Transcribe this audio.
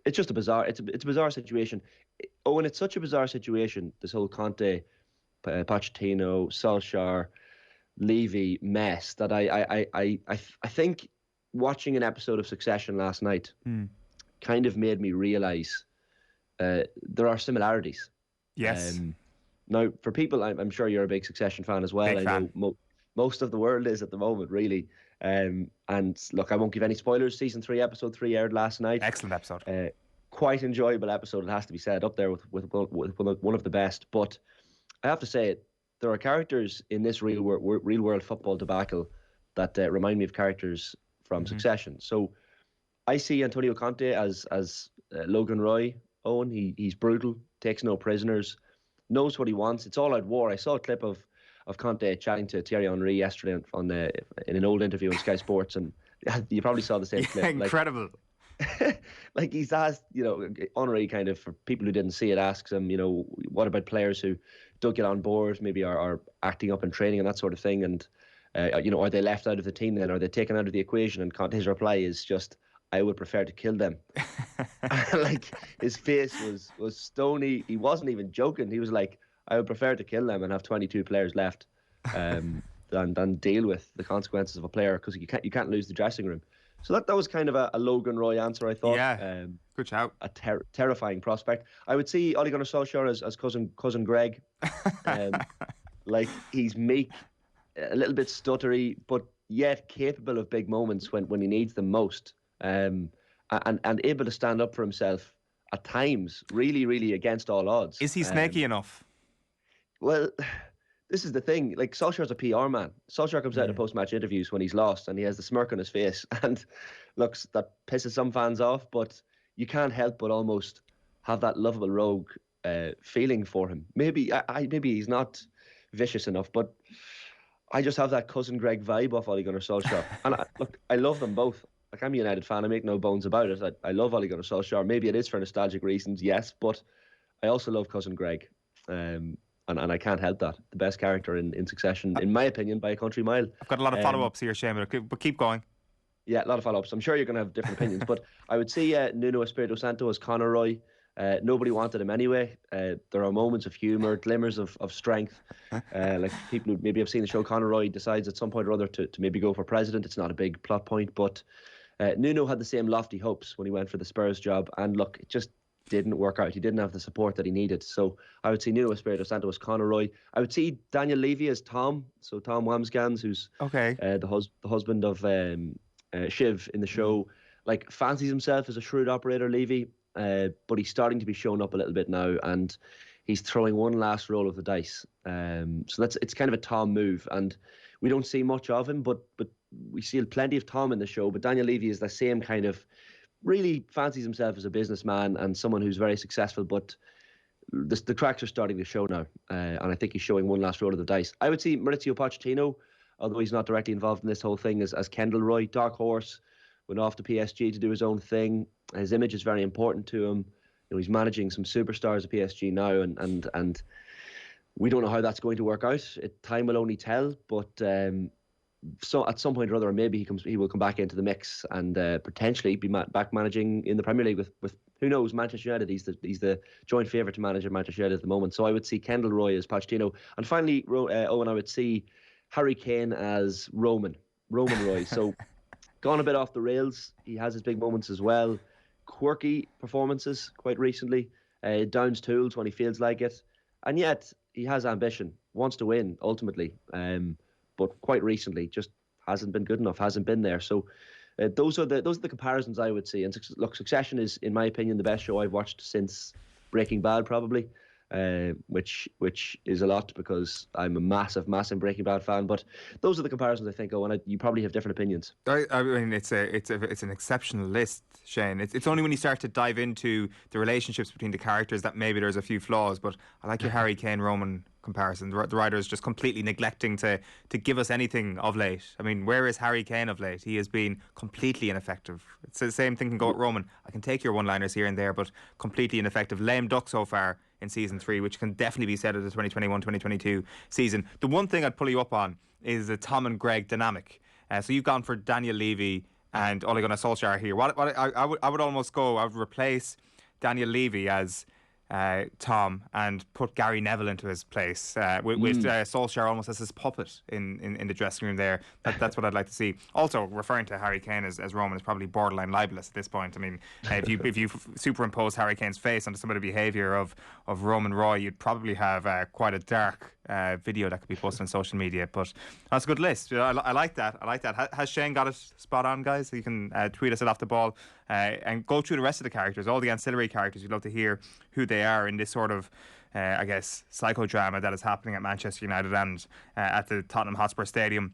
it's just a bizarre. It's a bizarre situation. Oh, and it's such a bizarre situation. This whole Conte, Pochettino, Solskjaer, Levy mess that I think watching an episode of Succession last night kind of made me realise there are similarities. Yes. Now, for people, I'm sure you're a big Succession fan as well. Big fan. I know most of the world is at the moment, really. And look, I won't give any spoilers. Season 3, episode 3 aired last night. Excellent episode. Quite enjoyable episode, it has to be said, up there with one of the best. But I have to say, there are characters in this real world football debacle that remind me of characters from Succession. So I see Antonio Conte as Logan Roy. Owen, he's brutal, takes no prisoners, knows what he wants. It's all out war. I saw a clip of Conte chatting to Thierry Henry yesterday in an old interview on Sky Sports, and you probably saw the same clip. Incredible. Like he's asked, Henry kind of, for people who didn't see it, asks him, what about players who don't get on board, maybe are acting up in training and that sort of thing, and are they left out of the team then? Are they taken out of the equation? And Conte's reply is just, I would prefer to kill them. Like, his face was stony. He wasn't even joking. He was like, I would prefer to kill them and have 22 players left than deal with the consequences of a player, because you can't lose the dressing room. So that was kind of a Logan Roy answer, I thought. Yeah, good shout. A terrifying prospect. I would see Ole Gunnar Solskjaer as cousin Greg. Like, he's meek, a little bit stuttery, but yet capable of big moments when he needs them most. And able to stand up for himself at times, really, really against all odds. Is he snaky enough? Well, this is the thing. Like, Solskjaer's a PR man. Solskjaer comes out in post-match interviews when he's lost, and he has the smirk on his face. And looks, that pisses some fans off, but you can't help but almost have that lovable rogue feeling for him. Maybe he's not vicious enough, but I just have that cousin Greg vibe off Ole Gunnar Solskjaer. And I love them both. Like, I'm a United fan, I make no bones about it. I love Ole Gunnar Solskjaer. Maybe it is for nostalgic reasons, yes, but I also love cousin Greg. And I can't help that. The best character in Succession, in my opinion, by a country mile. I've got a lot of follow-ups here, Shane, but keep going. Yeah, a lot of follow-ups. I'm sure you're going to have different opinions, but I would see Nuno Espirito Santo as Conor Roy. Nobody wanted him anyway. There are moments of humour, glimmers of strength. Like, people who maybe have seen the show, Conor Roy decides at some point or other to maybe go for president. It's not a big plot point, but Nuno had the same lofty hopes when he went for the Spurs job, and look, it just didn't work out. He didn't have the support that he needed. So I would see Nuno Espirito Santo as Conor Roy. I would see Daniel Levy as Tom. So Tom Wamsgans, who's the husband of Shiv in the show, like, fancies himself as a shrewd operator, Levy, but he's starting to be shown up a little bit now, and he's throwing one last roll of the dice. So it's kind of a Tom move, and we don't see much of him, but we see plenty of Tom in the show. But Daniel Levy is the same kind of, really fancies himself as a businessman and someone who's very successful, but the cracks are starting to show now, and I think he's showing one last roll of the dice. I would see Maurizio Pochettino, although he's not directly involved in this whole thing, as Kendall Roy, dark horse, went off to PSG to do his own thing. His image is very important to him. He's managing some superstars at PSG now, and we don't know how that's going to work out. Time will only tell, but so at some point or other, maybe he will come back into the mix and potentially be back managing in the Premier League with who knows, Manchester United. He's the joint favourite to manage at Manchester United at the moment. So I would see Kendall Roy as Pochettino, and finally, Owen, I would see Harry Kane as Roman Roy. So gone a bit off the rails. He has his big moments as well. Quirky performances quite recently. Downs tools when he feels like it, and yet he has ambition, wants to win ultimately. But quite recently just hasn't been good enough, hasn't been there. So those are the comparisons I would see. And look, Succession is, in my opinion, the best show I've watched since Breaking Bad, probably, which is a lot because I'm a massive Breaking Bad fan. But those are the comparisons I think. And you probably have different opinions. I mean, it's an exceptional list, Shane. It's only when you start to dive into the relationships between the characters that maybe there's a few flaws. But I like your Harry Kane Roman comparison. The writer is just completely neglecting to give us anything of late. I mean, where is Harry Kane of late? He has been completely ineffective. It's the same thing can go with Roman. I can take your one-liners here and there, but completely ineffective. Lame duck so far in season 3, which can definitely be said of the 2021-2022 season. The one thing I'd pull you up on is the Tom and Greg dynamic. So you've gone for Daniel Levy and Ole Gunnar Solskjaer here. I would almost go. I would replace Daniel Levy as Tom and put Gary Neville into his place with Solskjaer almost as his puppet in the dressing room there. That's what I'd like to see. Also, referring to Harry Kane as Roman is probably borderline libelous at this point. I mean, if you superimpose Harry Kane's face onto some of the behaviour of Roman Roy, you'd probably have quite a dark video that could be posted on social media. But that's a good list. I like that. Has Shane got it spot on, guys? So you can tweet us at Off the Ball and go through the rest of the characters, all the ancillary characters. We'd love to hear who they are in this sort of I guess psychodrama that is happening at Manchester United and at the Tottenham Hotspur Stadium.